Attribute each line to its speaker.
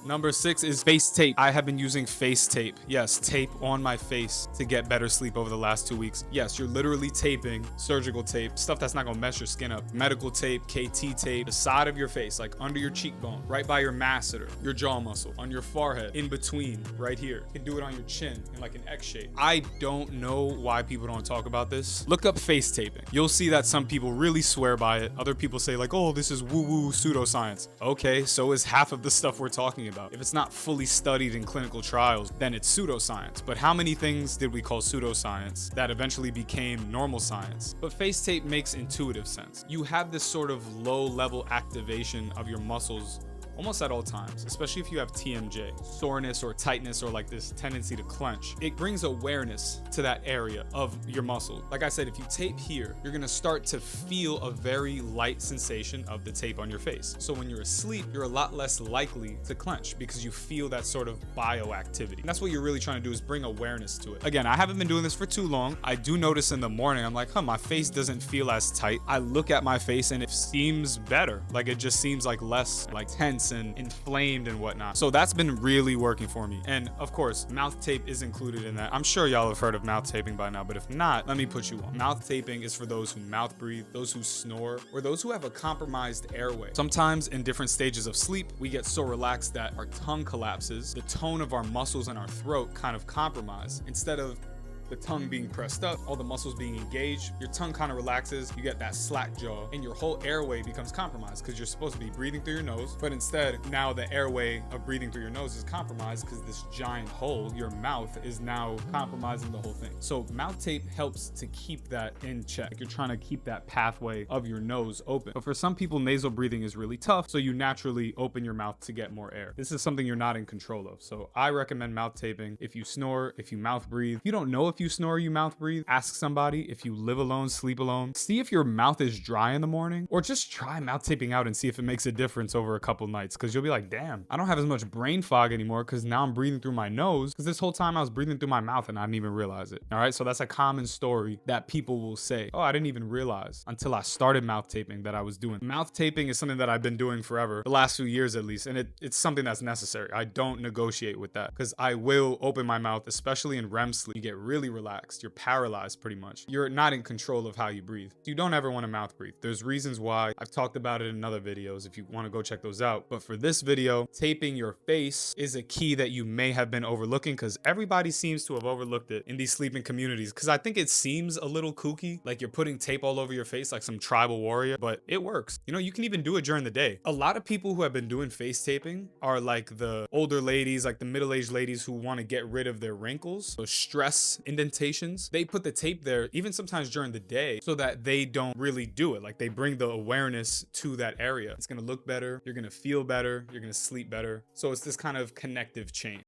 Speaker 1: Number 6 is face tape. I have been using face tape. Yes, tape on my face to get better sleep over the last 2 weeks. Yes, you're literally taping surgical tape, stuff that's not gonna mess your skin up. Medical tape, KT tape, the side of your face, like under your cheekbone, right by your masseter, your jaw muscle, on your forehead, in between, right here. You can do it on your chin in like an X shape. I don't know why people don't talk about this. Look up face taping. You'll see that some people really swear by it. Other people say like, oh, this is woo-woo pseudoscience. Okay, so is half of the stuff we're talking about. If it's not fully studied in clinical trials, then it's pseudoscience. But how many things did we call pseudoscience that eventually became normal science? But face tape makes intuitive sense. You have this sort of low-level activation of your muscles almost at all times, especially if you have TMJ, soreness or tightness, or like this tendency to clench. It brings awareness to that area of your muscle. Like I said, if you tape here, you're gonna start to feel a very light sensation of the tape on your face. So when you're asleep, you're a lot less likely to clench because you feel that sort of bioactivity. And that's what you're really trying to do, is bring awareness to it. Again, I haven't been doing this for too long. I do notice in the morning, I'm like, my face doesn't feel as tight. I look at my face and it seems better. Like it just seems like less like tense and inflamed and whatnot. So that's been really working for me. And of course, mouth tape is included in that. I'm sure y'all have heard of mouth taping by now, but if not, let me put you on. Mouth taping is for those who mouth breathe, those who snore, or those who have a compromised airway. Sometimes in different stages of sleep, we get so relaxed that our tongue collapses, the tone of our muscles in our throat kind of compromise. Instead of the tongue being pressed up, all the muscles being engaged, your tongue kind of relaxes, you get that slack jaw, and your whole airway becomes compromised because you're supposed to be breathing through your nose, but instead, now the airway of breathing through your nose is compromised because this giant hole, your mouth, is now compromising the whole thing. So mouth tape helps to keep that in check. You're trying to keep that pathway of your nose open. But for some people, nasal breathing is really tough, so you naturally open your mouth to get more air. This is something you're not in control of. So I recommend mouth taping. If you snore, if you mouth breathe, if you don't know if you snore, you mouth breathe, ask somebody. If you live alone, sleep alone, see if your mouth is dry in the morning, or just try mouth taping out and see if it makes a difference over a couple nights, because you'll be like, damn, I don't have as much brain fog anymore because now I'm breathing through my nose, because this whole time I was breathing through my mouth and I didn't even realize it. All right, so that's a common story that people will say, oh, I didn't even realize until I started mouth taping that I was doing. Mouth taping is something that I've been doing forever, the last few years at least, and it's something that's necessary. I don't negotiate with that, because I will open my mouth, especially in REM sleep. You get really relaxed. You're paralyzed pretty much. You're not in control of how you breathe. You don't ever want to mouth breathe. There's reasons why. I've talked about it in other videos if you want to go check those out. But for this video, taping your face is a key that you may have been overlooking, because everybody seems to have overlooked it in these sleeping communities, because I think it seems a little kooky, like you're putting tape all over your face like some tribal warrior, but it works. You know, you can even do it during the day. A lot of people who have been doing face taping are like the older ladies, like the middle-aged ladies who want to get rid of their wrinkles, so stress indentations. They put the tape there even sometimes during the day so that they don't really do it. Like they bring the awareness to that area. It's going to look better. You're going to feel better. You're going to sleep better. So it's this kind of connective chain.